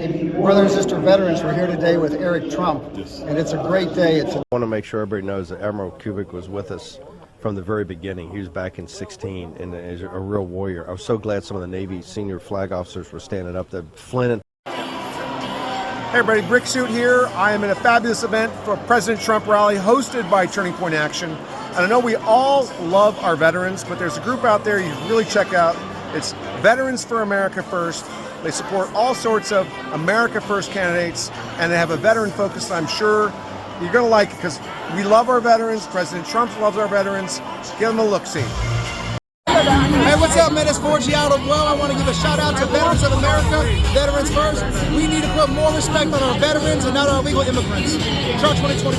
Brother and sister veterans, we're here today with Eric Trump, and it's a great day. I want to make sure everybody knows that Admiral Kubik was with us from the very beginning. He was back in 16 and is a real warrior. I was so glad some of the Navy senior flag officers were standing up. That Flynn. Hey everybody, Brick Suit here. I am in a fabulous event for President Trump rally hosted by Turning Point Action. And I know we all love our veterans, but there's a group out there you really check out. It's Veterans for America First. They support all sorts of America First candidates, and they have a veteran focus that I'm sure you're going to like because we love our veterans. President Trump loves our veterans. Give them a look-see. Hey, what's up, man? It's 4G out of well. I want to give a shout out to Veterans of America, Veterans First. We need to put more respect on our veterans and not our illegal immigrants. Trump 2020.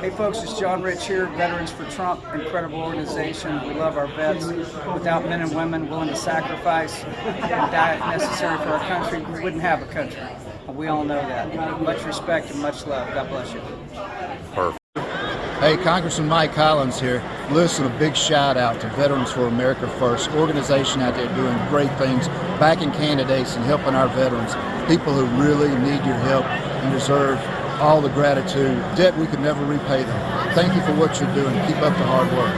Hey folks, it's John Rich here, Veterans for Trump, incredible organization. We love our vets. Without men and women willing to sacrifice and die if necessary for our country, we wouldn't have a country. We all know that. Much respect and much love. God bless you. Perfect. Hey, Congressman Mike Collins here. Listen, a big shout out to Veterans for America First, organization out there doing great things, backing candidates and helping our veterans, people who really need your help and deserve all the gratitude. Debt we could never repay them. Thank you for what you're doing. Keep up the hard work.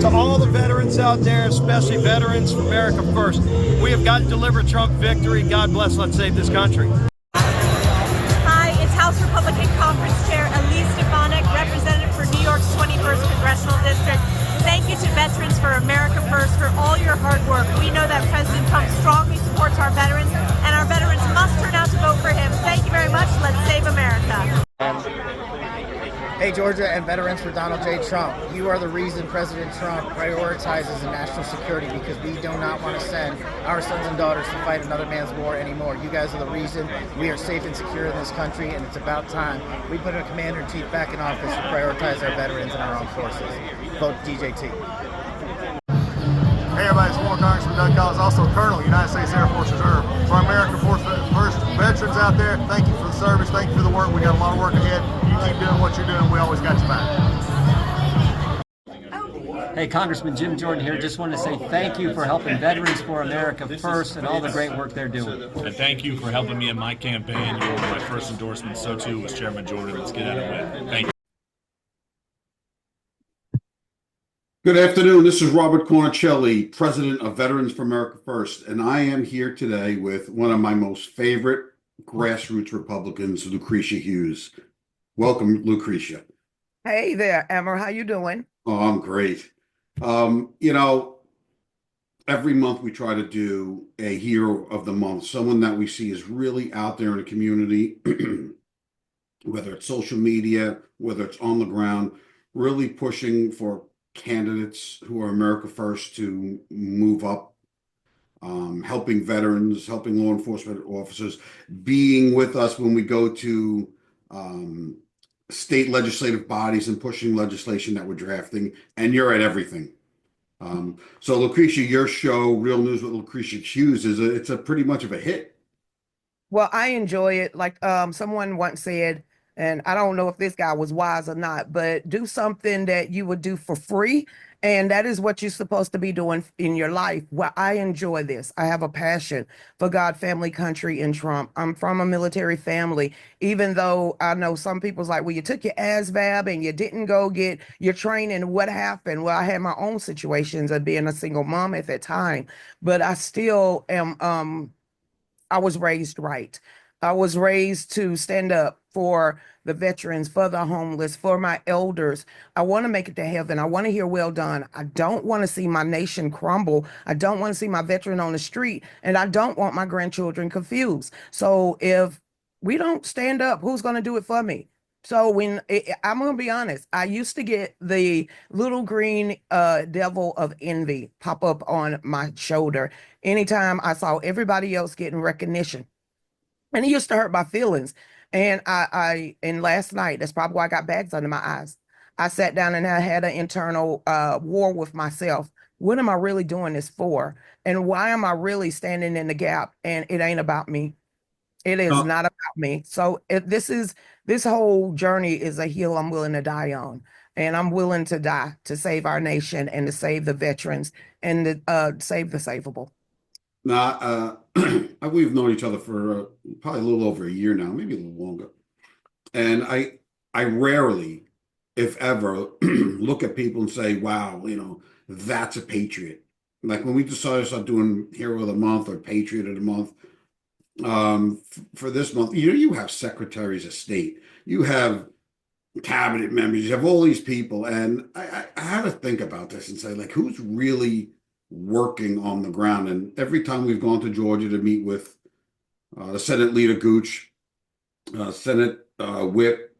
To all the veterans out there, especially Veterans for America First, we have got to deliver Trump victory. God bless, let's save this country. Hi, it's House Republican Conference Chair Elise Stefanik, representative for New York's 21st Congressional District. Thank you to Veterans for America First for all your hard work. We know that President Trump strongly supports our veterans, and our veterans must turn out to vote for him. Thank you very much. Let's save America. Hey, Georgia and Veterans for Donald J. Trump. You are the reason President Trump prioritizes the national security because we do not want to send our sons and daughters to fight another man's war anymore. You guys are the reason we are safe and secure in this country, and it's about time we put a commander-in-chief back in office to prioritize our veterans and our armed forces. Vote DJT. Hey everybody, it's former Congressman Doug Collins, also Colonel, United States Air Force Reserve. For our America First veterans out there, thank you for the service, thank you for the work. We got a lot of work ahead. You keep doing what you're doing, we always got your back. Hey, Congressman Jim Jordan here. Just want to say thank you for helping Veterans for America First and all the great work they're doing. And thank you for helping me in my campaign. You were my first endorsement. So too was Chairman Jordan. Let's get out of it. Thank you. Good afternoon. This is Robert Cornicelli, President of Veterans for America First, and I am here today with one of my most favorite grassroots Republicans, Lucretia Hughes. Welcome, Lucretia. Hey there, Emma. How you doing? Oh, I'm great. Every month we try to do a hero of the month, someone that we see is really out there in the community, whether it's social media, whether it's on the ground, really pushing for candidates who are America First to move up, helping veterans, helping law enforcement officers, being with us when we go to state legislative bodies and pushing legislation that we're drafting, and you're at everything. So Lucretia, your show, Real News with Lucretia Hughes, it's a pretty much of a hit. Well, I enjoy it. Like someone once said, and I don't know if this guy was wise or not, but do something that you would do for free. And that is what you're supposed to be doing in your life. Well, I enjoy this. I have a passion for God, family, country, and Trump. I'm from a military family, even though I know some people's like, well, you took your ASVAB and you didn't go get your training. What happened? Well, I had my own situations of being a single mom at that time, but I still am, I was raised right. I was raised to stand up for the veterans, for the homeless, for my elders. I want to make it to heaven. I want to hear well done. I don't want to see my nation crumble. I don't want to see my veteran on the street, and I don't want my grandchildren confused. So if we don't stand up, who's going to do it for me? So I'm going to be honest, I used to get the little green devil of envy pop up on my shoulder anytime I saw everybody else getting recognition. And it used to hurt my feelings. And and last night, that's probably why I got bags under my eyes. I sat down and I had an internal war with myself. What am I really doing this for? And why am I really standing in the gap? And it ain't about me. It is not about me. So this whole journey is a hill I'm willing to die on. And I'm willing to die to save our nation and to save the veterans and to save the savable. Not, we've known each other for probably a little over a year now, maybe a little longer. And I rarely, if ever, look at people and say, wow, that's a patriot. Like when we decided to start doing Hero of the Month or Patriot of the Month, for this month, you have secretaries of state, you have cabinet members, you have all these people. And I had to think about this and say, like, who's really working on the ground? And every time we've gone to Georgia to meet with the Senate Leader Gooch, Senate Whip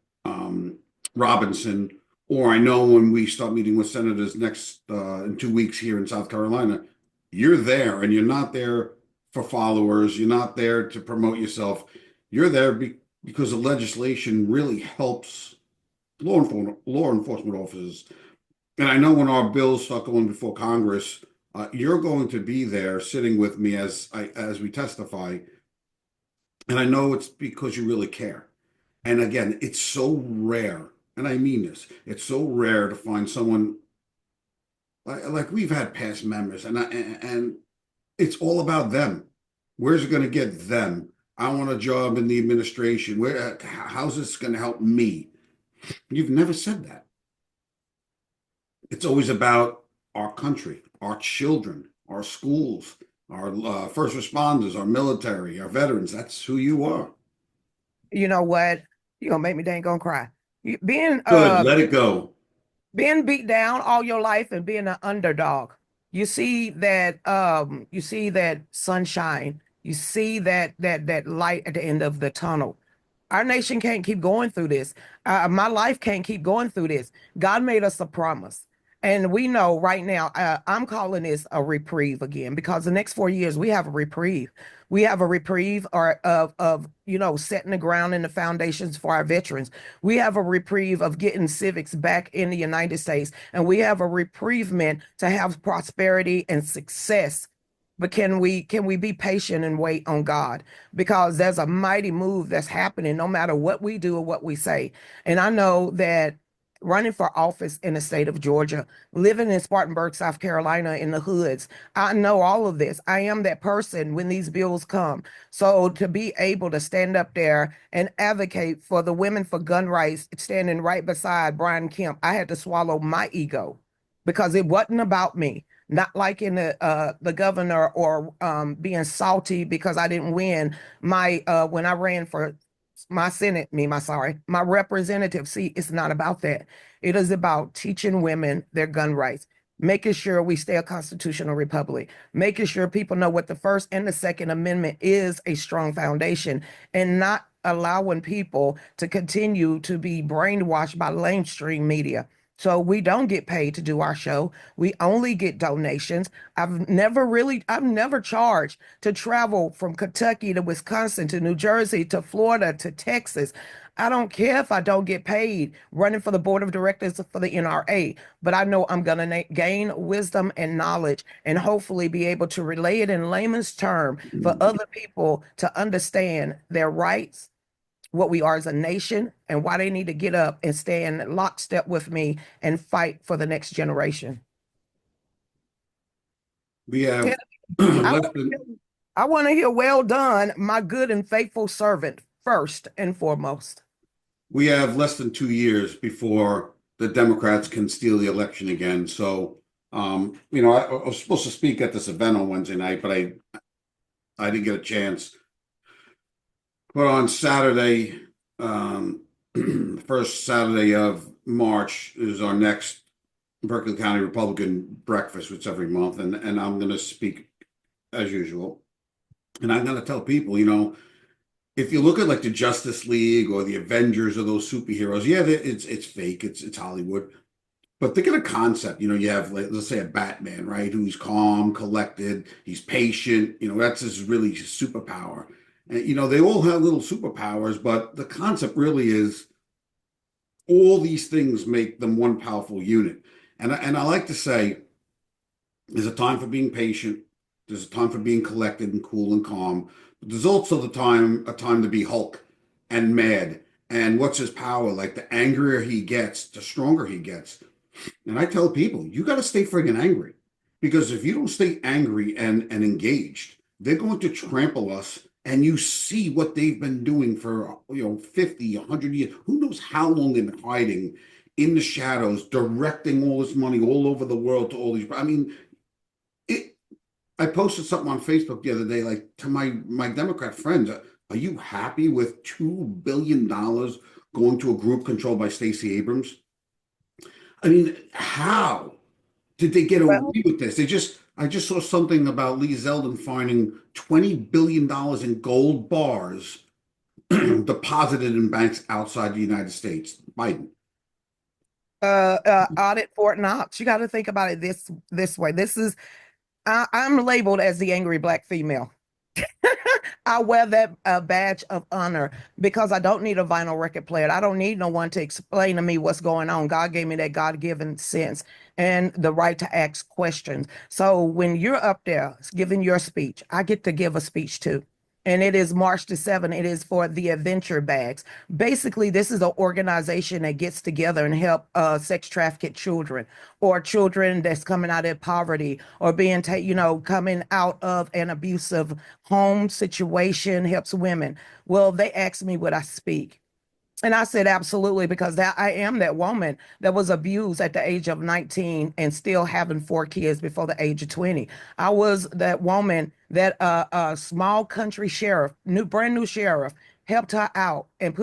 Robinson, or I know when we start meeting with senators next in 2 weeks here in South Carolina, you're there and you're not there for followers. You're not there to promote yourself. You're there because the legislation really helps law enforcement officers. And I know when our bills start going before Congress, you're going to be there sitting with me as we testify. And I know it's because you really care. And again, it's so rare, and I mean this, it's so rare to find someone like we've had past members, and it's all about them. Where's it going to get them? I want a job in the administration. How's this going to help me? You've never said that. It's always about our country, our children, our schools, our first responders, our military, our veterans. That's who you are. You know what? You're gonna make me dang gonna cry. Being Good, let it go. being beat down all your life and being an underdog, you see that sunshine, you see that light at the end of the tunnel. Our nation can't keep going through this. My life can't keep going through this. God made us a promise. And we know right now, I'm calling this a reprieve again, because the next 4 years we have a reprieve. We have a reprieve of setting the ground and the foundations for our veterans. We have a reprieve of getting civics back in the United States. And we have a reprievement to have prosperity and success. But can we be patient and wait on God? Because there's a mighty move that's happening no matter what we do or what we say. And I know that running for office in the state of Georgia, living in Spartanburg, South Carolina, in the hoods, I know all of this. I am that person when these bills come. So to be able to stand up there and advocate for the women for gun rights, standing right beside Brian Kemp, I had to swallow my ego because it wasn't about me. Not liking the governor or being salty because I didn't win my when I ran for my my representative seat. It's not about that. It is about teaching women their gun rights, making sure we stay a constitutional republic, making sure people know what the First and the Second Amendment is, a strong foundation, and not allowing people to continue to be brainwashed by mainstream media. So we don't get paid to do our show. We only get donations. I've never charged to travel from Kentucky to Wisconsin to New Jersey to Florida to Texas. I don't care if I don't get paid running for the board of directors for the NRA, but I know I'm going to gain wisdom and knowledge and hopefully be able to relay it in layman's term for other people to understand their rights, what we are as a nation, and why they need to get up and stand lockstep with me and fight for the next generation. We have I want to hear, well done, my good and faithful servant, first and foremost. We have less than 2 years before the Democrats can steal the election again. So, I was supposed to speak at this event on Wednesday night, but I didn't get a chance. But on Saturday, the first Saturday of March is our next Berkeley County Republican breakfast, which is every month, and I'm going to speak as usual. And I'm going to tell people, if you look at like the Justice League or the Avengers or those superheroes, yeah, it's fake, it's Hollywood. But think of the concept, you have, like, let's say a Batman, right? Who's calm, collected, he's patient, that's his really superpower. And, they all have little superpowers, but the concept really is all these things make them one powerful unit. And I like to say there's a time for being patient. There's a time for being collected and cool and calm. But there's also a time to be Hulk and mad. And what's his power? Like, the angrier he gets, the stronger he gets. And I tell people, you got to stay friggin' angry. Because if you don't stay angry and engaged, they're going to trample us. And you see what they've been doing for 50, 100 years. Who knows how long they've been hiding in the shadows, directing all this money all over the world to all these. I mean, I posted something on Facebook the other day, like to my Democrat friends. Are you happy with $2 billion going to a group controlled by Stacey Abrams? I mean, how did they get away with this? I just saw something about Lee Zeldin finding $20 billion in gold bars deposited in banks outside the United States. Biden. Audit Fort Knox. You got to think about it this way. I'm labeled as the angry Black female. I wear that badge of honor because I don't need a vinyl record player. I don't need no one to explain to me what's going on. God gave me that God-given sense and the right to ask questions. So when you're up there giving your speech, I get to give a speech too. And it is March the 7th. It is for the Adventure Bags. Basically, this is an organization that gets together and help sex trafficked children or children that's coming out of poverty or being, coming out of an abusive home situation, helps women. Well, they asked me would I speak. And I said, absolutely, because I am that woman that was abused at the age of 19 and still having 4 kids before the age of 20. I was that woman that a small country sheriff, brand new sheriff, helped her out and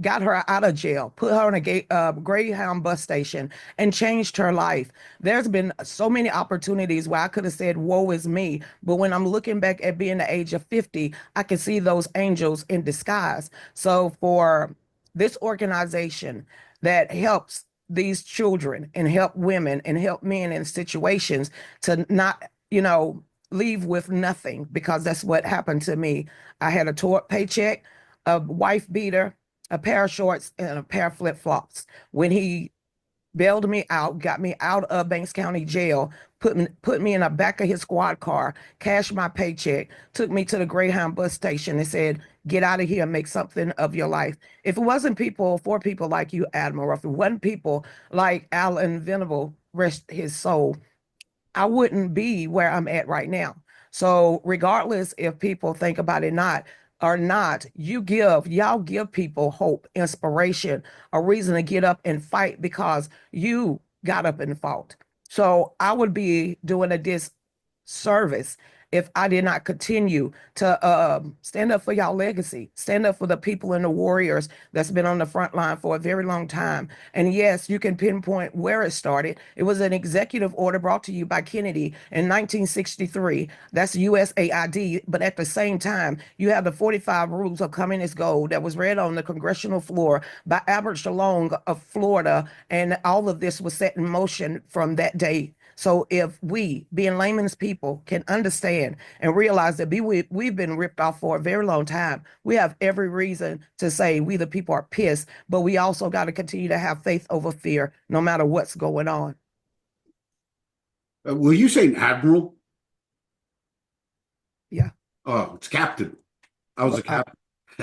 got her out of jail, put her on a Greyhound bus station and changed her life. There's been so many opportunities where I could have said, woe is me. But when I'm looking back at being the age of 50, I can see those angels in disguise. So for this organization that helps these children and help women and help men in situations to not, leave with nothing, because that's what happened to me. I had a tort paycheck, a wife beater, a pair of shorts, and a pair of flip-flops. When he bailed me out, got me out of Banks County Jail, put me in the back of his squad car, cashed my paycheck, took me to the Greyhound bus station and said, get out of here and make something of your life. If it wasn't for people like you, Admiral, if it wasn't people like Alan Venable, rest his soul, I wouldn't be where I'm at right now. So regardless if people think about it or not, y'all give people hope, inspiration, a reason to get up and fight because you got up and fought. So I would be doing a disservice if I did not continue to stand up for y'all legacy, stand up for the people and the warriors that's been on the front line for a very long time. And yes, you can pinpoint where it started. It was an executive order brought to you by Kennedy in 1963. That's USAID. But at the same time, you have the 45 Rules of Communist Gold that was read on the congressional floor by Albert Shalom of Florida. And all of this was set in motion from that day. So if we, being layman's people, can understand and realize that we've been ripped off for a very long time, we have every reason to say we the people are pissed, but we also got to continue to have faith over fear, no matter what's going on. Were you saying Admiral? Yeah. Oh, it's Captain. I was a captain.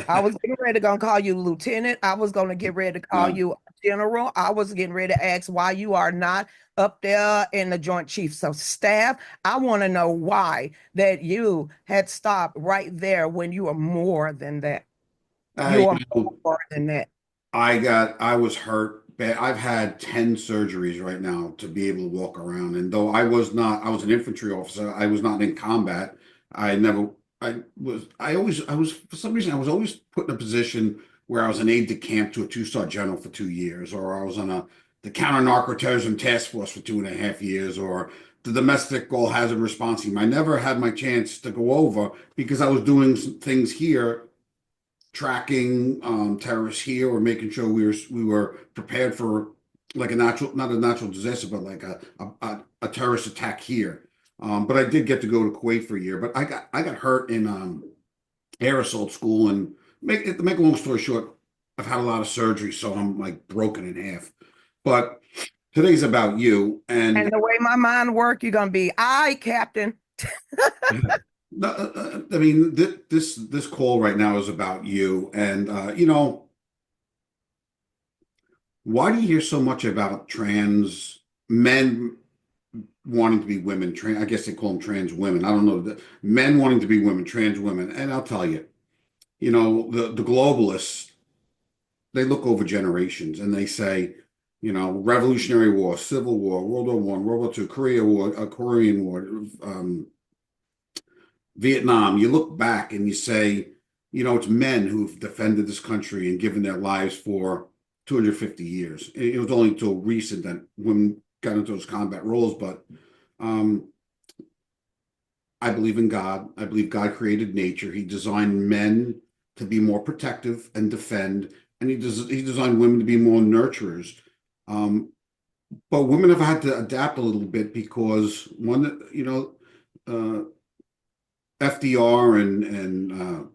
I was getting ready to call you lieutenant. I was going to get ready to call you general. I was getting ready to ask why you are not up there in the Joint Chiefs of Staff. I want to know why that you had stopped right there when you were more than that. You are more than that. I was hurt bad. I've had 10 surgeries right now to be able to walk around. And though I was an infantry officer, I was not in combat. I was, for some reason, I was always put in a position where I was an aide de camp to a 2-star general for 2 years, or I was on the counter-narcoterrorism task force for 2.5 years, or the domestic all hazard response team. I never had my chance to go over because I was doing some things here, tracking terrorists here, or making sure we were prepared for like not a natural disaster, but like a terrorist attack here. But I did get to go to Kuwait for a year. But I got hurt in air assault school, and make a long story short, I've had a lot of surgery, so I'm like broken in half. But today's about you, and the way my mind works, you're gonna be, aye, Captain. I mean, this call right now is about you, and why do you hear so much about trans men wanting to be women. I guess they call them trans women. I don't know. Men wanting to be women, trans women. And I'll tell you, the globalists, they look over generations and they say, Revolutionary War, Civil War, World War One, World War Two, Korea War, Korean War, Vietnam. You look back and you say, it's men who've defended this country and given their lives for 250 years. It was only until recent that women got into those combat roles, but I believe in God. I believe God created nature. He designed men to be more protective and defend, and he designed women to be more nurturers. But women have had to adapt a little bit because FDR and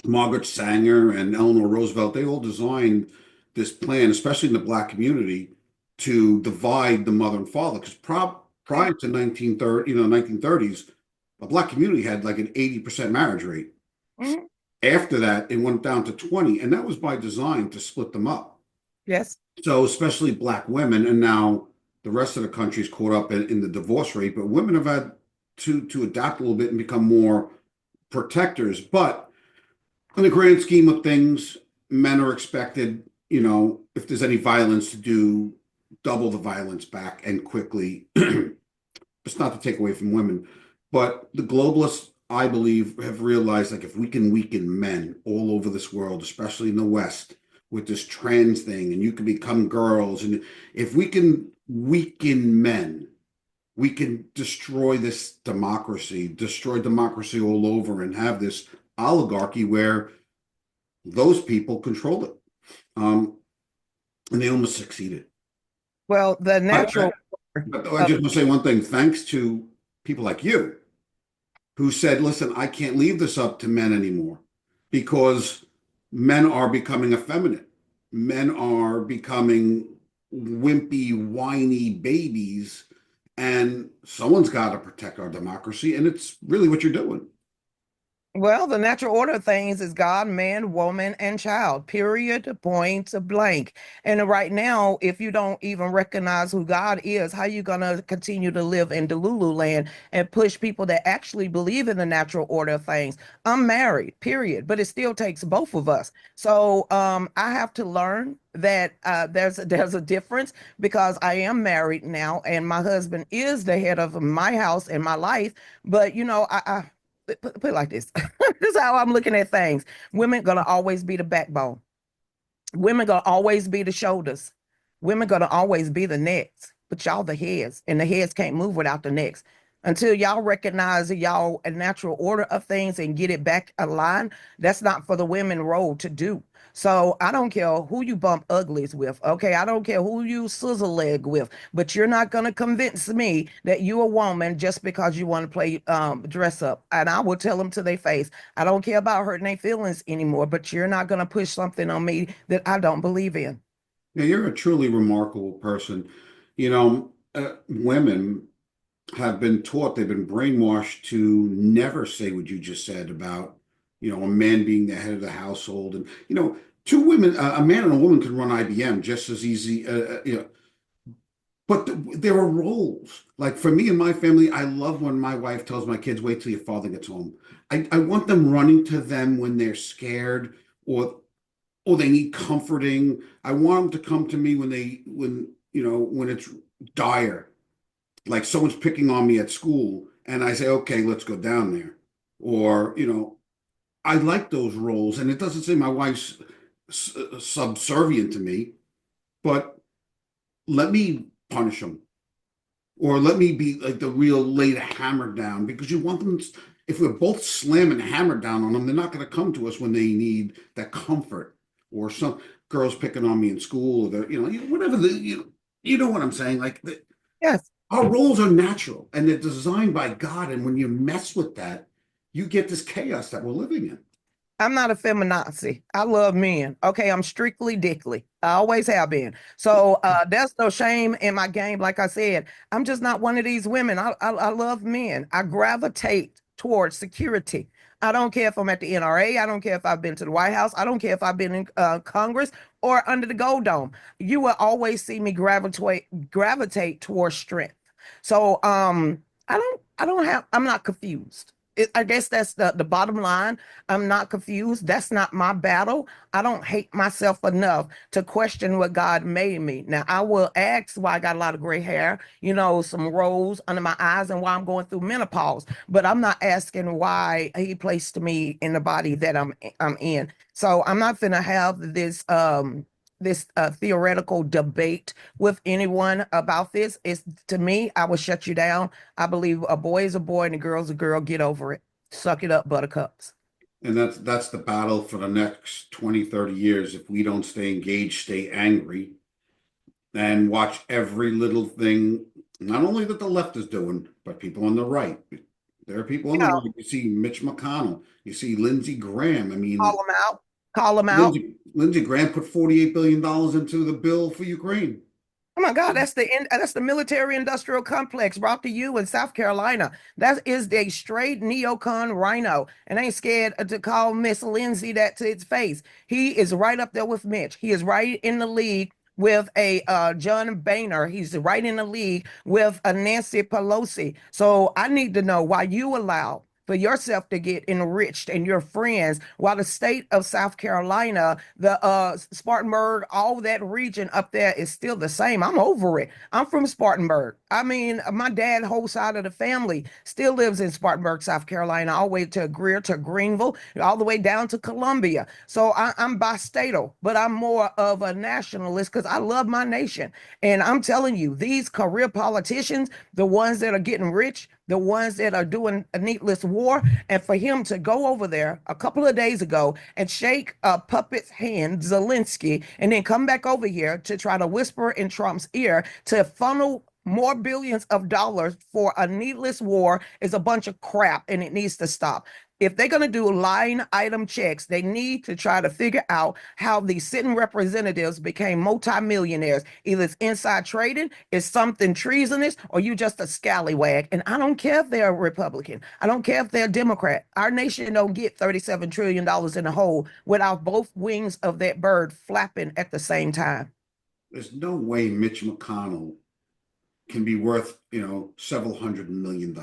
Margaret Sanger and Eleanor Roosevelt, they all designed this plan, especially in the Black community, to divide the mother and father. Because prior to 1930s, the Black community had like an 80% marriage rate. Mm-hmm. After that, it went down to 20, and that was by design to split them up. Yes. So especially Black women, and now the rest of the country's caught up in the divorce rate, but women have had to adapt a little bit and become more protectors. But in the grand scheme of things, men are expected, if there's any violence, to do double the violence back and quickly. It's not to take away from women, but the globalists, I believe, have realized, like, if we can weaken men all over this world, especially in the West, with this trans thing, and you can become girls, and if we can weaken men, we can destroy this democracy, destroy democracy all over, and have this oligarchy where those people control it. And they almost succeeded. Well, the natural. I just want to say one thing. Thanks to people like you who said, listen, I can't leave this up to men anymore because men are becoming effeminate. Men are becoming wimpy, whiny babies, and someone's got to protect our democracy. And it's really what you're doing. Well, the natural order of things is God, man, woman, and child, period, point blank. And right now, if you don't even recognize who God is, how you going to continue to live in Delulu land and push people that actually believe in the natural order of things? I'm married, period, but it still takes both of us. So I have to learn that there's a difference because I am married now and my husband is the head of my house and my life. But, I put it like this. This is how I'm looking at things. Women gonna always be the backbone. Women gonna always be the shoulders. Women gonna always be the necks. But y'all the heads, and the heads can't move without the necks. Until y'all recognize y'all a natural order of things and get it back aligned, that's not for the women role to do. So I don't care who you bump uglies with. Okay. I don't care who you sizzle leg with, but you're not going to convince me that you're a woman just because you want to play dress up. And I will tell them to their face, I don't care about hurting their feelings anymore, but you're not going to push something on me that I don't believe in. Yeah, you're a truly remarkable person. Women have been taught, they've been brainwashed to never say what you just said about, a man being the head of the household. And, two women, a man and a woman can run IBM just as easy, but there are roles. Like for me and my family, I love when my wife tells my kids, wait till your father gets home. I want them running to them when they're scared or they need comforting. I want them to come to me when it's dire. Like someone's picking on me at school and I say, okay, let's go down there. Or, I like those roles. And it doesn't say my wife's subservient to me, but let me punish them. Or let me be like the real lay the hammer down, because you want them, if we're both slamming hammer down on them, they're not going to come to us when they need that comfort. Or some girls picking on me in school, or whatever you know what I'm saying? Like, yes. Our roles are natural and they're designed by God. And when you mess with that, you get this chaos that we're living in. I'm not a feminazi. I love men. Okay, I'm strictly dickly. I always have been. So there's no shame in my game. Like I said, I'm just not one of these women. I love men. I gravitate towards security. I don't care if I'm at the NRA. I don't care if I've been to the White House. I don't care if I've been in Congress or under the Gold Dome. You will always see me gravitate towards strength. So I'm not confused. I guess that's the bottom line. I'm not confused. That's not my battle. I don't hate myself enough to question what God made me. Now, I will ask why I got a lot of gray hair, some rolls under my eyes, and why I'm going through menopause. But I'm not asking why He placed me in the body that I'm in. So I'm not gonna have this theoretical debate with anyone about this. It's to me, I will shut you down. I believe a boy is a boy and a girl is a girl. Get over it. Suck it up, buttercups. And that's the battle for the next 20, 30 years. If we don't stay engaged, stay angry, and watch every little thing, not only that the left is doing, but people on the right. There are people on the Yeah, right. You see Mitch McConnell. You see Lindsey Graham. I call mean, them out. Call them out. Lindsey Graham put $48 billion into the bill for Ukraine. Oh my God, that's the military industrial complex brought to you in South Carolina. That is the straight neocon rhino. And I ain't scared to call Miss Lindsay that to its face. He is right up there with Mitch. He is right in the league with a John Boehner. He's right in the league with a Nancy Pelosi. So I need to know why you allow for yourself to get enriched and your friends, while the state of South Carolina, the Spartanburg, all that region up there is still the same. I'm over it. I'm from Spartanburg. I mean, my dad, whole side of the family still lives in Spartanburg, South Carolina, all the way to Greer, to Greenville, all the way down to Columbia. So I'm bistatal, but I'm more of a nationalist because I love my nation. And I'm telling you, these career politicians, the ones that are getting rich, the ones that are doing a needless war, and for him to go over there a couple of days ago and shake a puppet's hand, Zelensky, and then come back over here to try to whisper in Trump's ear to funnel more billions of dollars for a needless war is a bunch of crap, and it needs to stop. If they're going to do line item checks, they need to try to figure out how these sitting representatives became multimillionaires. Either it's inside trading, it's something treasonous, or you just a scallywag. And I don't care if they're a Republican. I don't care if they're a Democrat. Our nation don't get $37 trillion in the hole without both wings of that bird flapping at the same time. There's no way Mitch McConnell can be worth, several $100 million.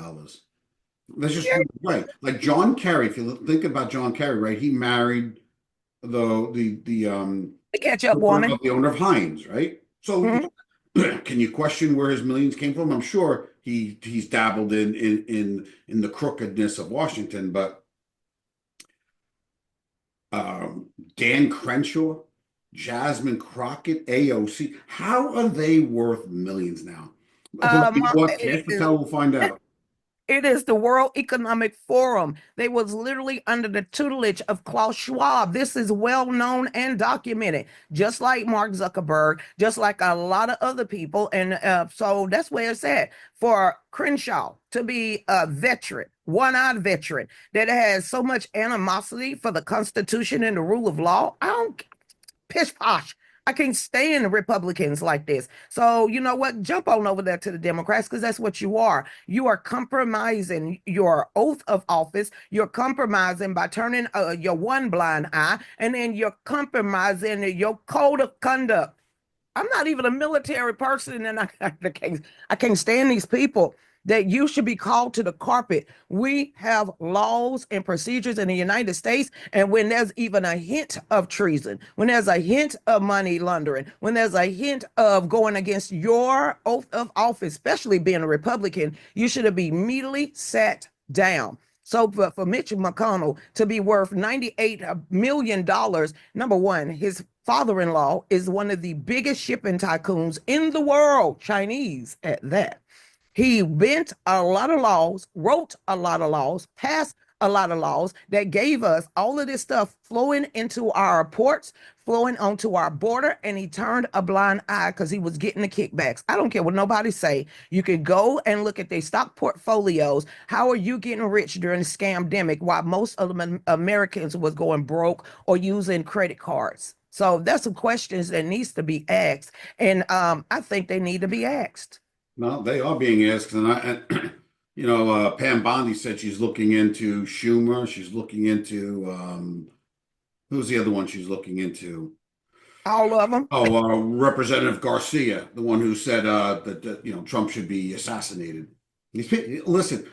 Let's just put it right. Like John Kerry, if you think about John Kerry, right? He married The catch up woman. the owner of Heinz, right? So Mhm. can you question where his millions came from? I'm sure he's dabbled in the crookedness of Washington, but Dan Crenshaw, Jasmine Crockett, AOC, how are they worth millions now? What cash patel will find out. It is the World Economic Forum. They was literally under the tutelage of Klaus Schwab. This is well known and documented, just like Mark Zuckerberg, just like a lot of other people. And so that's where it's at. For Crenshaw to be a veteran, one-eyed veteran that has so much animosity for the Constitution and the rule of law, I don't pish posh. I can't stand Republicans like this. So, you know what? Jump on over there to the Democrats because that's what you are. You are compromising your oath of office. You're compromising by turning your one blind eye, and then you're compromising your code of conduct. I'm not even a military person, and I can't stand these people that you should be called to the carpet. We have laws and procedures in the United States, and when there's even a hint of treason, when there's a hint of money laundering, when there's a hint of going against your oath of office, especially being a Republican, you should have immediately sat down. So for Mitch McConnell to be worth $98 million, number one, his father-in-law is one of the biggest shipping tycoons in the world, Chinese at that. He bent a lot of laws, wrote a lot of laws, passed a lot of laws that gave us all of this stuff flowing into our ports, flowing onto our border, and he turned a blind eye because he was getting the kickbacks. I don't care what nobody say. You can go and look at their stock portfolios. How are you getting rich during the scamdemic while most of the Americans was going broke or using credit cards? So that's some questions that needs to be asked, and I think they need to be asked. No, they are being asked, Pam Bondi said she's looking into Schumer. She's looking into who's the other one she's looking into? All of them. Oh, Representative Garcia, the one who said that Trump should be assassinated. Listen,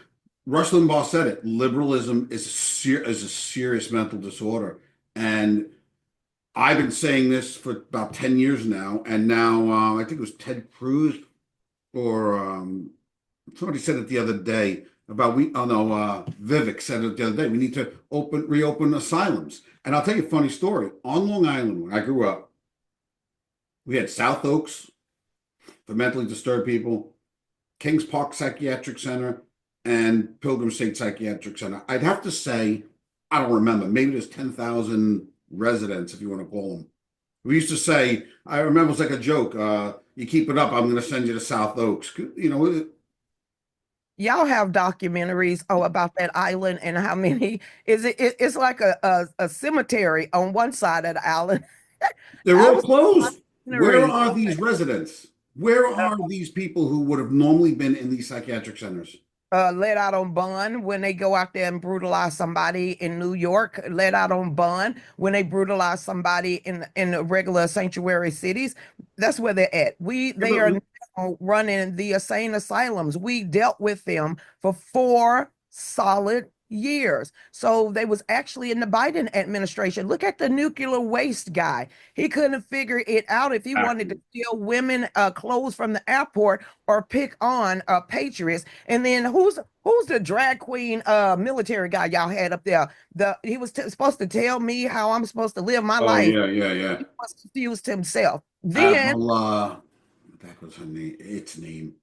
Rush Limbaugh said it. Liberalism is is a serious mental disorder, and I've been saying this for about 10 years now. And now I think it was Ted Cruz or somebody said it the other day about Vivek said it the other day. We need to reopen asylums. And I'll tell you a funny story. On Long Island, when I grew up, we had South Oaks for mentally disturbed people, Kings Park Psychiatric Center, and Pilgrim State Psychiatric Center. I'd have to say, I don't remember, maybe there's 10,000 residents, if you want to call them. We used to say, I remember it was like a joke, you keep it up, I'm going to send you to South Oaks. Y'all have documentaries about that island and how many it's like a cemetery on one side of the island. They're I all was closed. Where documentary. are these residents? Where are these people who would have normally been in these psychiatric centers? Let out on bond when they go out there and brutalize somebody in New York, let out on bond when they brutalize somebody in the regular sanctuary cities. That's where they're at. They are now running the insane asylums. We dealt with them for 4 solid years. So they was actually in the Biden administration. Look at the nuclear waste guy. He couldn't figure it out if he wanted to steal women clothes from the airport or pick on patriots. And then who's the drag queen military guy y'all had up there? He was supposed to tell me how I'm supposed to live my Oh, life. yeah. He was confused himself. Then Admiral, that was its name.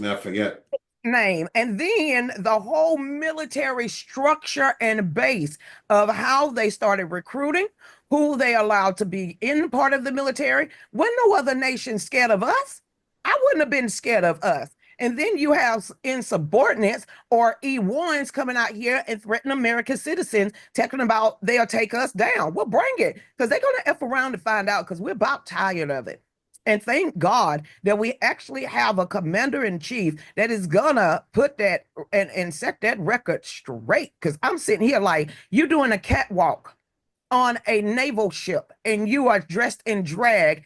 I forget. name. And then the whole military structure and base of how they started recruiting, who they allowed to be in part of the military. When no other nation scared of us, I wouldn't have been scared of us. And then you have insubordinates or E1s coming out here and threaten American citizens, talking about they'll take us down. Well, bring it, because they're going to F around to find out, because we're about tired of it. And thank God that we actually have a commander in chief that is gonna put that and set that record straight. Because I'm sitting here like, you doing a catwalk on a naval ship and you are dressed in drag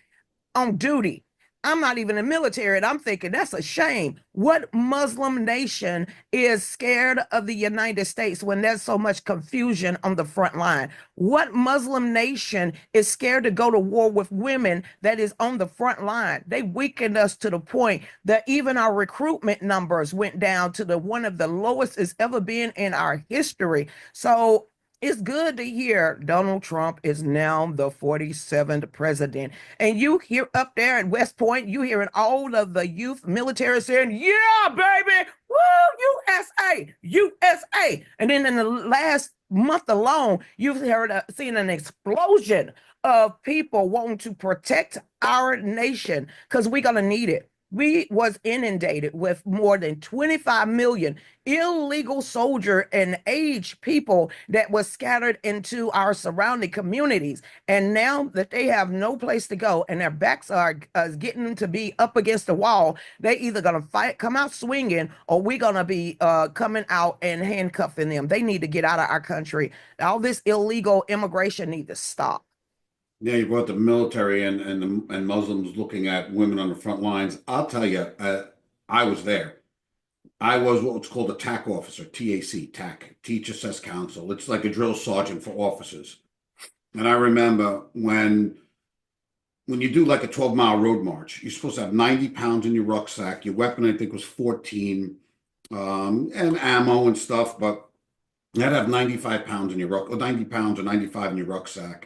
on duty. I'm not even in the military, and I'm thinking that's a shame. What Muslim nation is scared of the United States when there's so much confusion on the front line? What Muslim nation is scared to go to war with women that is on the front line? They weakened us to the point that even our recruitment numbers went down to one of the lowest it's ever been in our history. So it's good to hear Donald Trump is now the 47th president. And you hear up there at West Point, you hearing all of the youth military saying, yeah, baby, woo, USA, USA. And then in the last month alone, you've seen an explosion of people wanting to protect our nation because we're going to need it. We was inundated with more than 25 million illegal soldier and age people that was scattered into our surrounding communities. And now that they have no place to go and their backs are getting them to be up against the wall, they either going to come out swinging, or we're going to be coming out and handcuffing them. They need to get out of our country. All this illegal immigration need to stop. Yeah, you brought the military and Muslims looking at women on the front lines. I'll tell you, I was there. I was what's called a TAC officer, TAC, Teach Assess Council. It's like a drill sergeant for officers. And I remember when you do like a 12-mile road march, you're supposed to have 90 pounds in your rucksack. Your weapon, I think, was 14, and ammo and stuff. But you had to have 95 pounds in your or 90 pounds or 95 in your rucksack.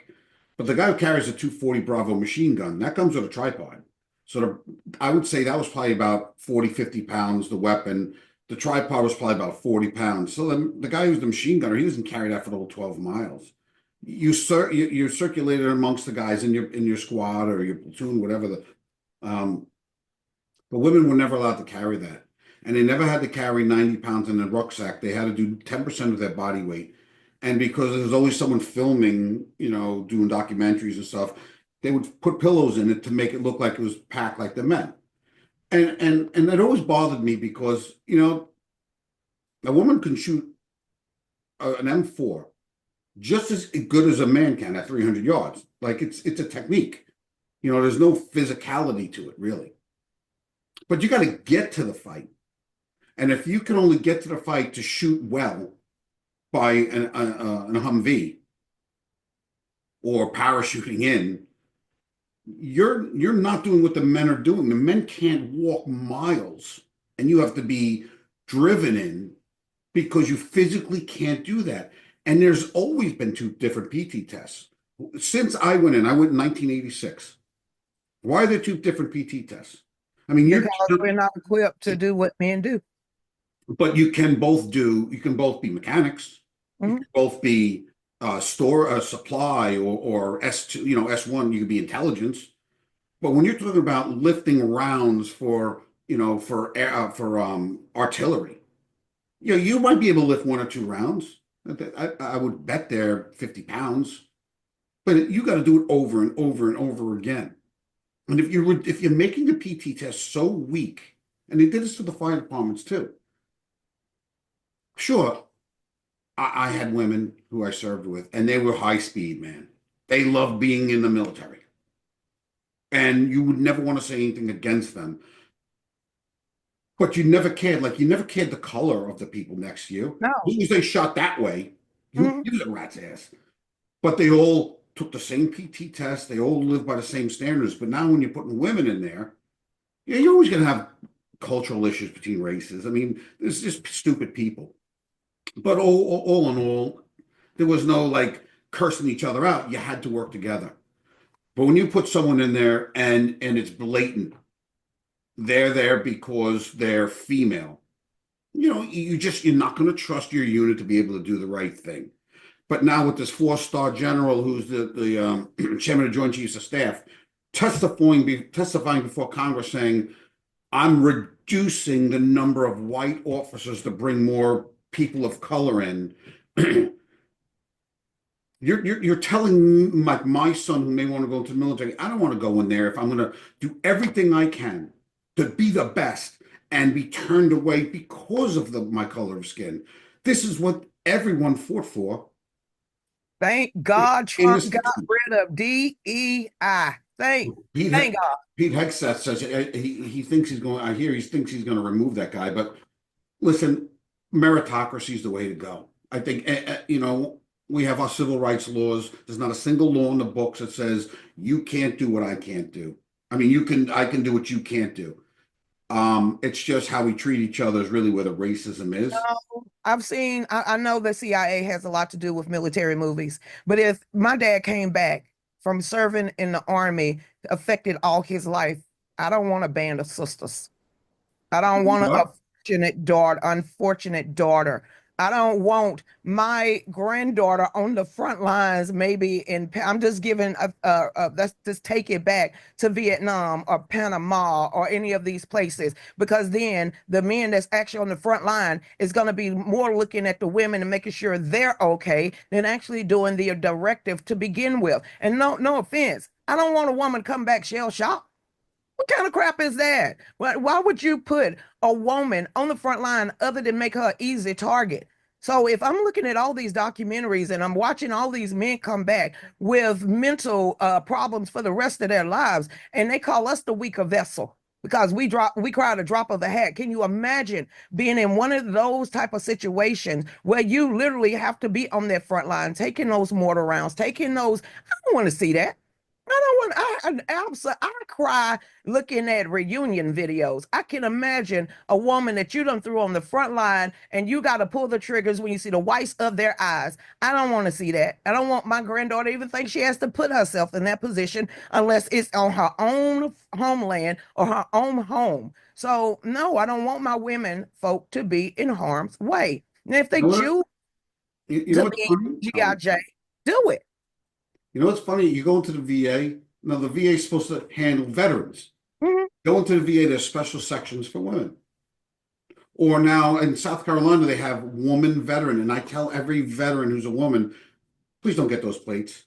But the guy who carries a 240 Bravo machine gun, that comes with a tripod. So I would say that was probably about 40, 50 pounds, the weapon. The tripod was probably about 40 pounds. So then the guy who's the machine gunner, he doesn't carry that for the whole 12 miles. You circulated amongst the guys in your squad or your platoon, whatever. But women were never allowed to carry that. And they never had to carry 90 pounds in a rucksack. They had to do 10% of their body weight. And because there's always someone filming, doing documentaries and stuff, they would put pillows in it to make it look like it was packed like the men. And that always bothered me because, a woman can shoot an M4 just as good as a man can at 300 yards. Like it's a technique. There's no physicality to it really. But you got to get to the fight. And if you can only get to the fight to shoot well by an Humvee or parachuting in, you're not doing what the men are doing. The men can't walk miles, and you have to be driven in because you physically can't do that. And there's always been two different PT tests. Since I went in 1986. Why are there two different PT tests? I mean, because we're not equipped to do what men do. But you can both be mechanics. You can both be supply or S2, S1, you could be intelligence. But when you're talking about lifting rounds for artillery, you might be able to lift 1 or 2 rounds. I would bet they're 50 pounds, but you got to do it over and over and over again. And if you're making the PT test so weak, and they did this to the fire departments too. Sure, I had women who I served with, and they were high speed, man. They loved being in the military. And you would never want to say anything against them. But you never cared. Like, you never cared the color of the people next to you. No. As soon as they shot that way, you was a rat's ass. But they all took the same PT test. They all lived by the same standards. But now when you're putting women in there, you're always going to have cultural issues between races. I mean, there's just stupid people. But all in all, there was no like cursing each other out. You had to work together. But when you put someone in there and it's blatant, they're there because they're female, you're not going to trust your unit to be able to do the right thing. But now with this 4-star general who's the chairman of Joint Chiefs of Staff testifying before Congress saying, I'm reducing the number of white officers to bring more people of color in. You're telling like my son who may want to go into the military, I don't want to go in there if I'm going to do everything I can to be the best and be turned away because of my color of skin. This is what everyone fought for. Thank God Trump got rid of DEI. Thank God. Pete Hegseth says he thinks he's going. He thinks he's going to remove that guy. But listen, meritocracy is the way to go. I think we have our civil rights laws. There's not a single law in the books that says you can't do what I can't do. I mean, I can do what you can't do. It's just how we treat each other is really where the racism is. No, I know the CIA has a lot to do with military movies, but if my dad came back from serving in the Army, affected all his life, I don't want a band of sisters. I don't want an unfortunate daughter. I don't want my granddaughter on the front lines, maybe I'm just giving, let's just take it back to Vietnam or Panama or any of these places, because then the men that's actually on the front line is going to be more looking at the women and making sure they're okay than actually doing the directive to begin with. And no offense, I don't want a woman to come back shell-shocked. What kind of crap is that? Why would you put a woman on the front line other than make her an easy target? So if I'm looking at all these documentaries and I'm watching all these men come back with mental problems for the rest of their lives, and they call us the weaker vessel because we cry at a drop of the hat. Can you imagine being in one of those type of situations where you literally have to be on that front line, taking those mortar rounds, taking those? I don't want to see that. I cry looking at reunion videos. I can imagine a woman that you done threw on the front line and you got to pull the triggers when you see the whites of their eyes. I don't want to see that. I don't want my granddaughter to even think she has to put herself in that position unless it's on her own homeland or her own home. So no, I don't want my women folk to be in harm's way. And if they choose to be GIJ, do it. You know what's funny? You go into the VA. Now, the VA is supposed to handle veterans. Go into the VA, there's special sections for women. Or now in South Carolina, they have woman veteran. And I tell every veteran who's a woman, please don't get those plates.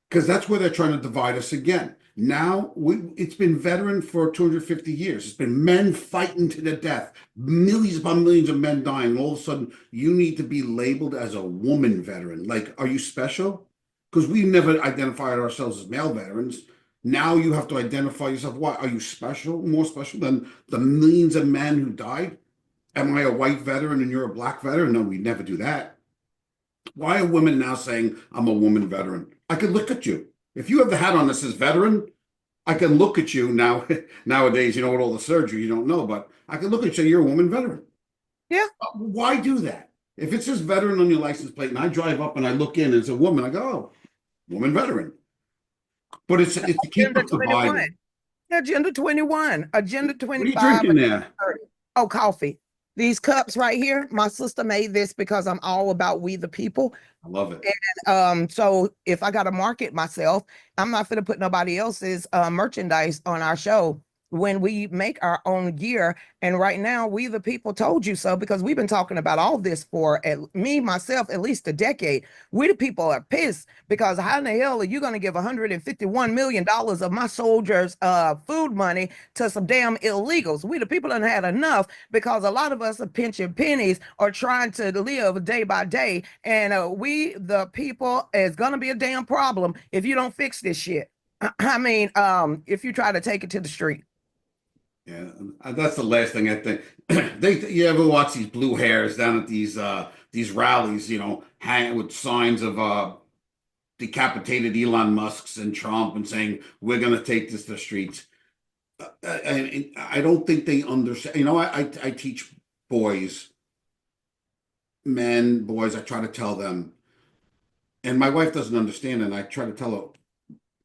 Because that's where they're trying to divide us again. Now it's been veteran for 250 years. It's been men fighting to the death, millions upon millions of men dying. All of a sudden, you need to be labeled as a woman veteran. Like, are you special? Because we never identified ourselves as male veterans. Now you have to identify yourself. What are you special? More special than the millions of men who died? Am I a white veteran and you're a black veteran? No, we never do that. Why are women now saying I'm a woman veteran? I could look at you. If you have the hat on that says veteran, I can look at you now. Nowadays, you know, with all the surgery, you don't know, but I can look at you and say you're a woman veteran. Yeah. Why do that? If it says veteran on your license plate and I drive up and I look in and it's a woman, I go, oh, woman veteran. But it's to keep up the Bible. Agenda 21, Agenda What are you 25. drinking there? Oh, coffee. These cups right here, my sister made this because I'm all about we the people. I love it. And so if I got to market myself, I'm not going to put nobody else's merchandise on our show when we make our own gear. And right now, we the people told you so, because we've been talking about all this for myself, at least a decade. We the people are pissed because how in the hell are you going to give $151 million of my soldiers' food money to some damn illegals? We the people done had enough, because a lot of us are pinching pennies or trying to live day by day. And we the people is going to be a damn problem if you don't fix this shit. I mean, if you try to take it to the street. Yeah, that's the last thing I think. You ever watch these blue hairs down at these rallies, you know, hanging with signs of decapitated Elon Musks and Trump and saying we're going to take this to the streets. I don't think they understand. You know, I teach boys, men, boys. I try to tell them, and my wife doesn't understand, and I try to tell her,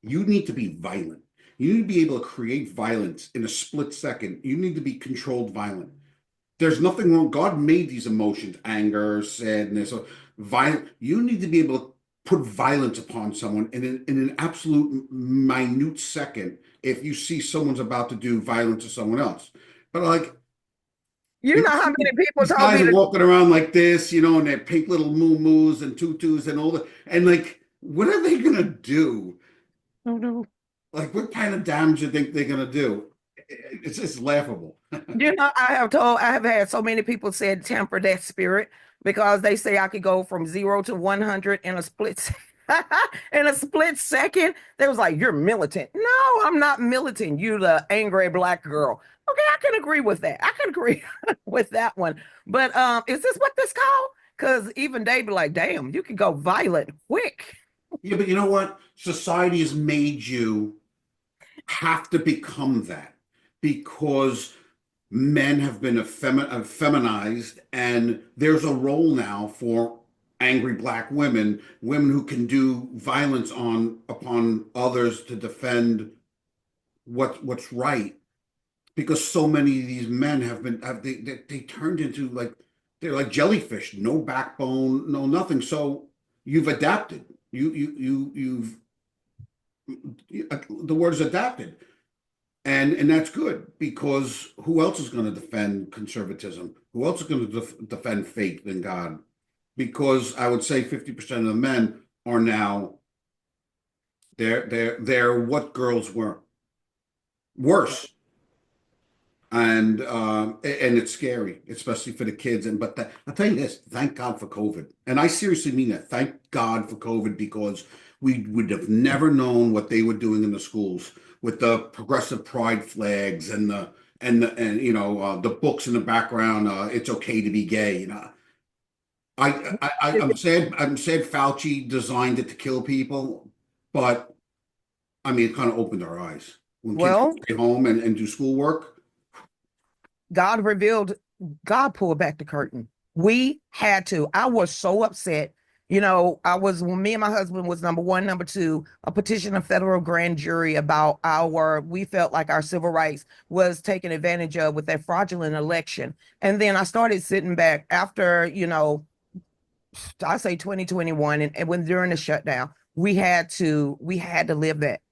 you need to be violent. You need to be able to create violence in a split second. You need to be controlled violent. There's nothing wrong. God made these emotions, anger, sadness, or violent. You need to be able to put violence upon someone in an absolute minute second if you see someone's about to do violence to someone else. But like, you know how many people these guys are walking around like this, you know, and their pink little moo-moos and tutus and all that. And like, what are they going to do? I don't know. Like, what kind of damage do you think they're going to do? It's just laughable. You know, I have had so many people said temper that spirit, because they say I could go from 0 to 100 in a split in a split second. They was like, you're militant. No, I'm not militant. You the angry black girl. Okay, I can agree with that. I can agree with that one. But is this what this called? Because even they be like, damn, you can go violent quick. Yeah, but you know what? Society has made you have to become that, because men have been feminized, and there's a role now for angry black women, women who can do violence upon others to defend what's right. Because so many of these men they turned into like, they're like jellyfish, no backbone, no nothing. So you've adapted. You've the word is adapted, and that's good, because who else is going to defend conservatism? Who else is going to defend faith in God? Because I would say 50% of the men are now they're what girls were, worse. And it's scary, especially for the kids. But I'll tell you this: thank God for COVID, and I seriously mean that. Thank God for COVID, because we would have never known what they were doing in the schools with the progressive pride flags and you know, the books in the background. It's okay to be gay. You know, I'm sad. I'm sad Fauci designed it to kill people, but I mean, it kind of opened our eyes when kids stay home and do schoolwork. God pulled back the curtain. We had to. I was so upset. You know, when me and my husband was number one, number two, a petition of federal grand jury about we felt like our civil rights was taken advantage of with that fraudulent election. And then I started sitting back after, you know, I say 2021, and when during the shutdown, we had to live that.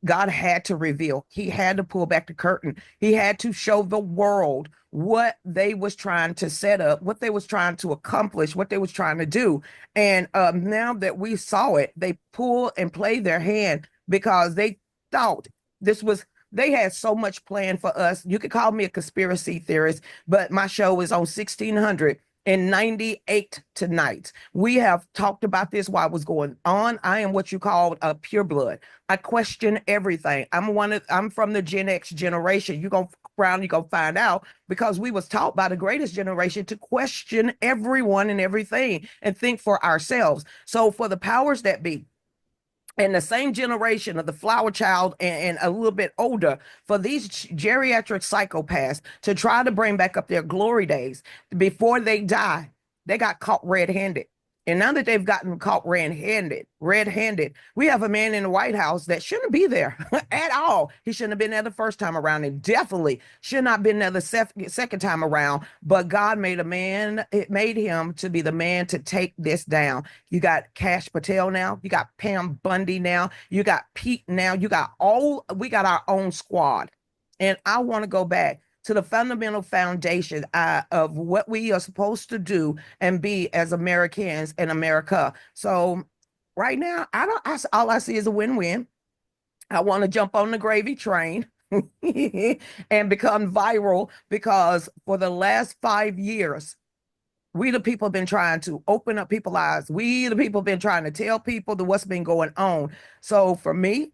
God had to reveal. He had to pull back the curtain. He had to show the world what they was trying to set up, what they was trying to accomplish, what they was trying to do. And now that we saw it, they pull and play their hand, because they thought This was they had so much planned for us. You could call me a conspiracy theorist, but my show is on 1698 tonight. We have talked about this while it was going on. I am what you call a pureblood. I question everything. I'm from the Gen X generation. You're gonna you're gonna find out because we was taught by the greatest generation to question everyone and everything and think for ourselves. So for the powers that be, and the same generation of the flower child and a little bit older, for these geriatric psychopaths to try to bring back up their glory days before they die, they got caught red-handed. And now that they've gotten caught red-handed, we have a man in the White House that shouldn't be there at all. He shouldn't have been there the first time around, and definitely should not have been there the second time around. But God made it made him to be the man to take this down. You got Cash Patel now, you got Pam Bundy now, you got Pete now, we got our own squad. And I want to go back to the fundamental foundation of what we are supposed to do and be as Americans in America. So right now, all I see is a win-win. I want to jump on the gravy train and become viral because for the last 5 years, we the people have been trying to open up people's eyes. We the people have been trying to tell people what's been going on. So for me,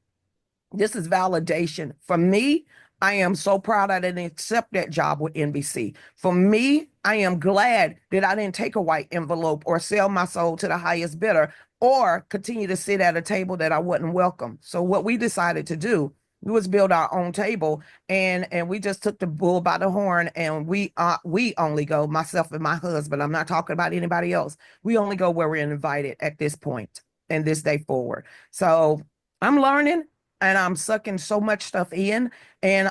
this is validation. For me, I am so proud I didn't accept that job with NBC. For me, I am glad that I didn't take a white envelope or sell my soul to the highest bidder or continue to sit at a table that I wasn't welcome. So what we decided to do was build our own table, and we just took the bull by the horn, and we only go, myself and my husband, I'm not talking about anybody else. We only go where we're invited at this point and this day forward. So I'm learning. And I'm sucking so much stuff in, and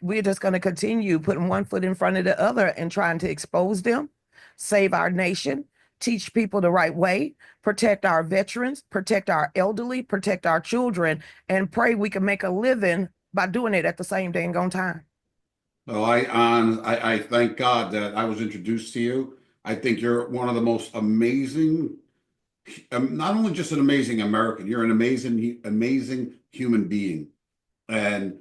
we're just gonna continue putting one foot in front of the other and trying to expose them, save our nation, teach people the right way, protect our veterans, protect our elderly, protect our children, and pray we can make a living by doing it at the same dang on time. So I thank God that I was introduced to you. I think you're one of the most amazing, not only just an amazing American, you're an amazing human being. And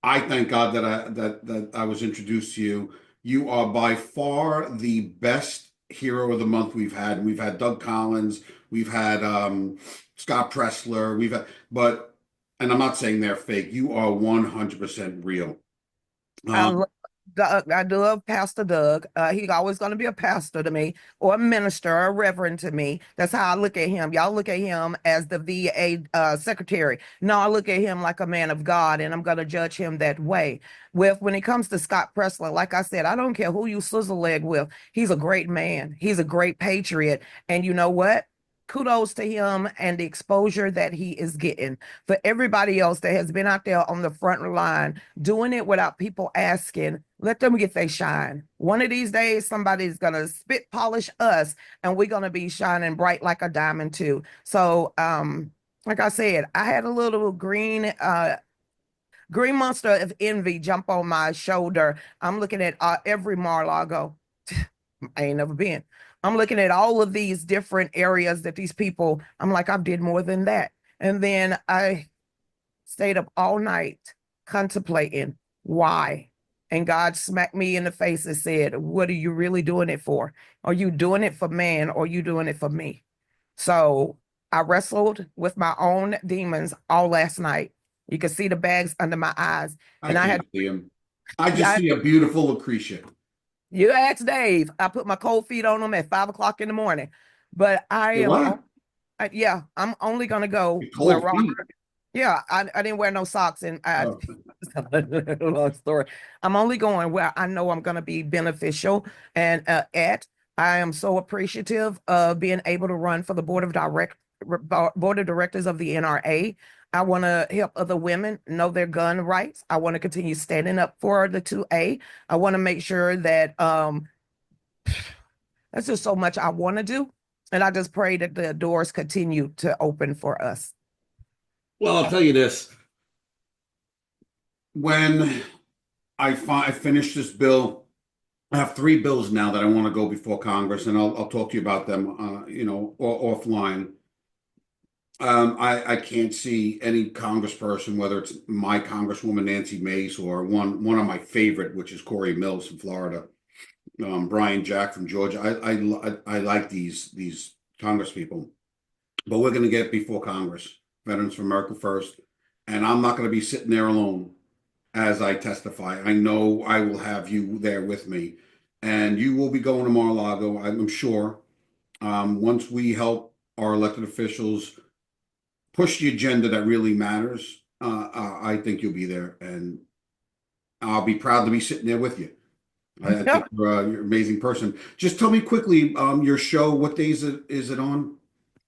I thank God that I was introduced to you. You are by far the best hero of the month we've had. We've had Doug Collins, we've had Scott Pressler, and I'm not saying they're fake. You are 100% real. I love Pastor Doug. He's always going to be a pastor to me, or a minister, or a reverend to me. That's how I look at him. Y'all look at him as the VA secretary. No, I look at him like a man of God, and I'm going to judge him that way. When it comes to Scott Pressler, like I said, I don't care who you sizzle leg with. He's a great man. He's a great patriot. And you know what? Kudos to him and the exposure that he is getting. For everybody else that has been out there on the front line doing it without people asking, let them get their shine. One of these days, somebody's going to spit polish us, and we're going to be shining bright like a diamond too. So, like I said, I had a little green monster of envy jump on my shoulder. I'm looking at every Mar-a-Lago. I ain't never been. I'm looking at all of these different areas that these people, I'm like, I did more than that. And then I stayed up all night contemplating why. And God smacked me in the face and said, what are you really doing it for? Are you doing it for man, or are you doing it for me? So I wrestled with my own demons all last night. You can see the bags under my eyes. And I had see them. I just see a beautiful Lucretia. You ask Dave. I put my cold feet on them at 5 o'clock in the morning. But I'm only gonna go where Robert. Yeah, I didn't wear no socks, and long story. I'm only going where I know I'm gonna be beneficial and I am so appreciative of being able to run for the board of directors of the NRA. I want to help other women know their gun rights. I want to continue standing up for the 2A. I want to make sure that that's just so much I want to do. And I just pray that the doors continue to open for us. Well, I'll tell you this. When I finish this bill, I have 3 bills now that I want to go before Congress, and I'll talk to you about them, offline. I can't see any congressperson, whether it's my Congresswoman Nancy Mace or one of my favorite, which is Corey Mills from Florida, Brian Jack from Georgia. I like these congresspeople, but we're going to get before Congress, Veterans for America First, and I'm not going to be sitting there alone as I testify. I know I will have you there with me, and you will be going to Mar-a-Lago, I'm sure. Once we help our elected officials push the agenda that really matters, I think you'll be there, and I'll be proud to be sitting there with you. I think you're an amazing person. Just tell me quickly, your show, what days is it on?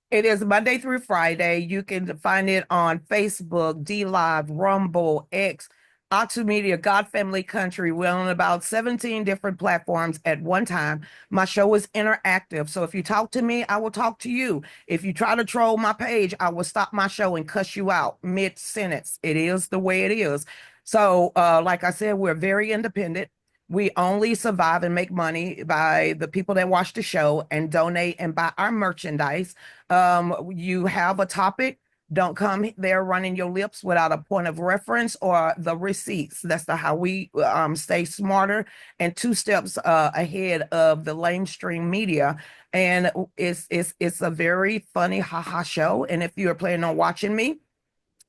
It is Monday through Friday. You can find it on Facebook, D Live, Rumble, X, Oxford Media, God Family Country. We're on about 17 different platforms at one time. My show is interactive. So if you talk to me, I will talk to you. If you try to troll my page, I will stop my show and cuss you out mid-sentence. It is the way it is. So, like I said, we're very independent. We only survive and make money by the people that watch the show and donate and buy our merchandise. You have a topic, don't come there running your lips without a point of reference or the receipts. That's how we stay smarter and two steps ahead of the lamestream media. And it's a very funny haha show. And if you're planning on watching me,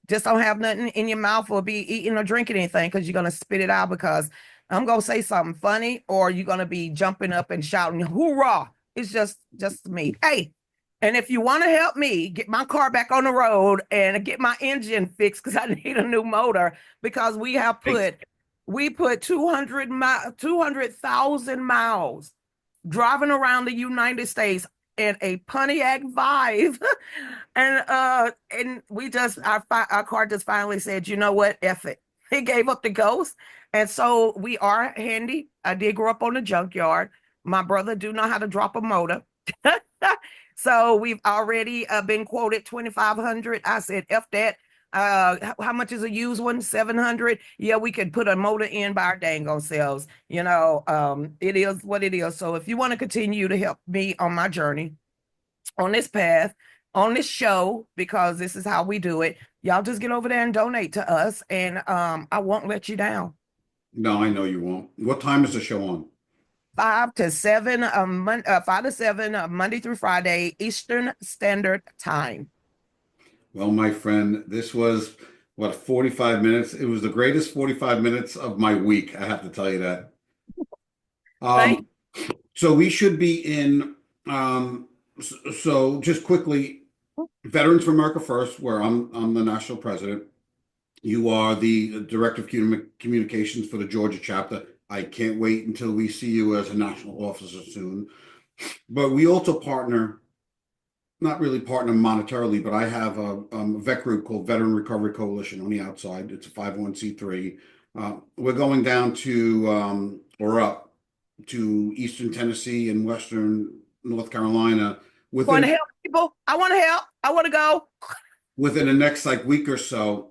just don't have nothing in your mouth or be eating or drinking anything, because you're gonna spit it out, because I'm gonna say something funny, or you're gonna be jumping up and shouting, hoorah. It's just me. Hey, and if you want to help me get my car back on the road and get my engine fixed, because I need a new motor, because we put 200,000 miles driving around the United States in a Pontiac Vibe. And we just our car just finally said, you know what, F it. It gave up the ghost. And so we are handy. I did grow up on the junkyard. My brother do know how to drop a motor. So we've already been quoted 2,500. I said, F that. How much is a used one? 700. Yeah, we could put a motor in by our dang on selves. It is what it is. So if you want to continue to help me on my journey, on this path, on this show, because this is how we do it, y'all just get over there and donate to us, and I won't let you down. No, I know you won't. What time is the show on? 5 to 7, 5 to 7, Monday through Friday, Eastern Standard Time. Well, my friend, this was, what, 45 minutes? It was the greatest 45 minutes of my week, I have to tell you that. So we should be in, so just quickly, Veterans for America First, where I'm the national president. You are the director of communications for the Georgia chapter. I can't wait until we see you as a national officer soon. But we also partner, not really partner monetarily, but I have a vet group called Veteran Recovery Coalition on the outside. It's a 501c3. We're going down to, or up to Eastern Tennessee and Western North Carolina. Want to help people? I want to help. I want to go. Within the next week or so.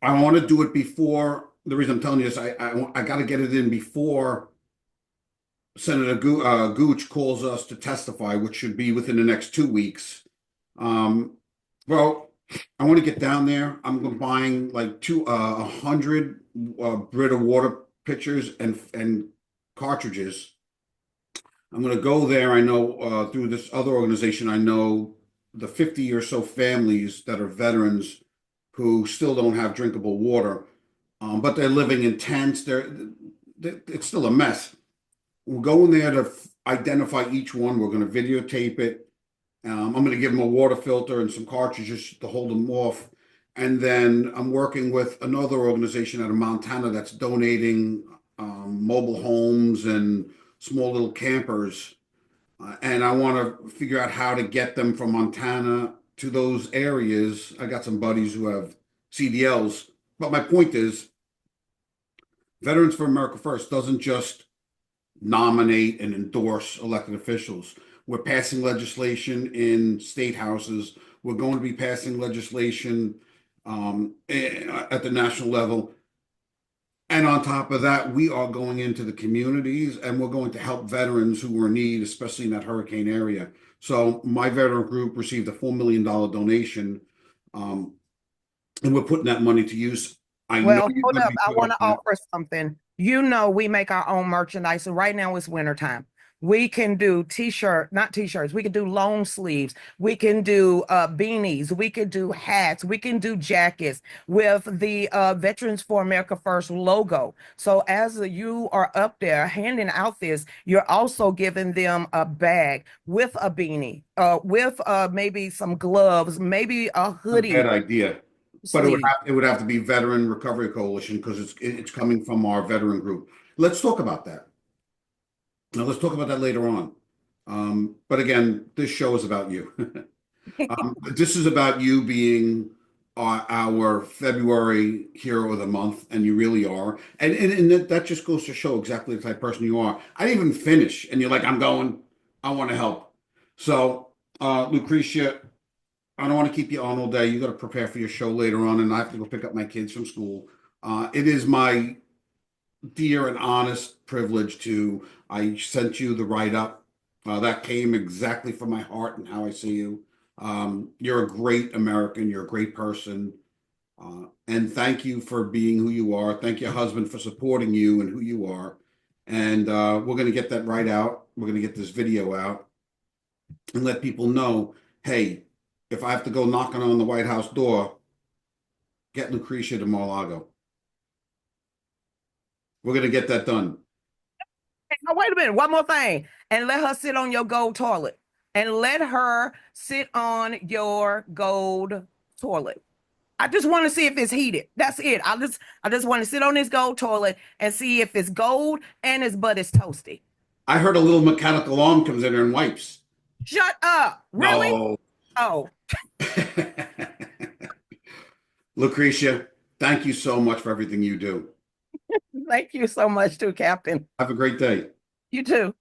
I want to do it before. The reason I'm telling you this, I got to get it in before Senator Gooch calls us to testify, which should be within the next 2 weeks. Well, I want to get down there. I'm buying 100 Brita water pitchers and cartridges. I'm going to go there. I know through this other organization, I know the 50 or so families that are veterans who still don't have drinkable water, but they're living in tents. It's still a mess. We're going there to identify each one. We're going to videotape it. I'm going to give them a water filter and some cartridges to hold them off. And then I'm working with another organization out of Montana that's donating mobile homes and small little campers. And I want to figure out how to get them from Montana to those areas. I got some buddies who have CDLs. But my point is, Veterans for America First doesn't just nominate and endorse elected officials. We're passing legislation in state houses. We're going to be passing legislation at the national level. And on top of that, we are going into the communities and we're going to help veterans who are in need, especially in that hurricane area. So my veteran group received a $4 million donation, and we're putting that money to use. I know Well, you're hold going to up. be I good want on to that. offer something. You know, we make our own merchandise. So right now it's wintertime. We can do not t-shirts. We can do long sleeves. We can do beanies. We can do hats. We can do jackets with the Veterans for America First logo. So as you are up there handing out this, you're also giving them a bag with a beanie, with maybe some gloves, maybe a A bad hoodie idea. But sleeve. it would have to be Veteran Recovery Coalition because it's coming from our veteran group. Let's talk about that. Now let's talk about that later on. But again, this show is about you. This is about you being our February hero of the month, and you really are. And that just goes to show exactly the type of person you are. I didn't even finish, and you're like, I'm going, I want to help. So, Lucretia, I don't want to keep you on all day. You got to prepare for your show later on, and I have to go pick up my kids from school. It is my dear and honest privilege to. I sent you the write up. That came exactly from my heart and how I see you. You're a great American. You're a great person. And thank you for being who you are. Thank your husband for supporting you and who you are. And we're going to get that right out. We're going to get this video out and let people know, hey, if I have to go knocking on the White House door, get Lucretia to Mar-a-Lago. We're going to get that done. Now, wait a minute, one more thing. And let her sit on your gold toilet. And let her sit on your gold toilet. I just want to see if it's heated. That's it. I just want to sit on this gold toilet and see if it's gold and his butt is toasty. I heard a little mechanical arm comes in there and wipes. Shut up. Really? No. Oh. Lucretia, thank you so much for everything you do. Thank you so much too, Captain. Have a great day. You too.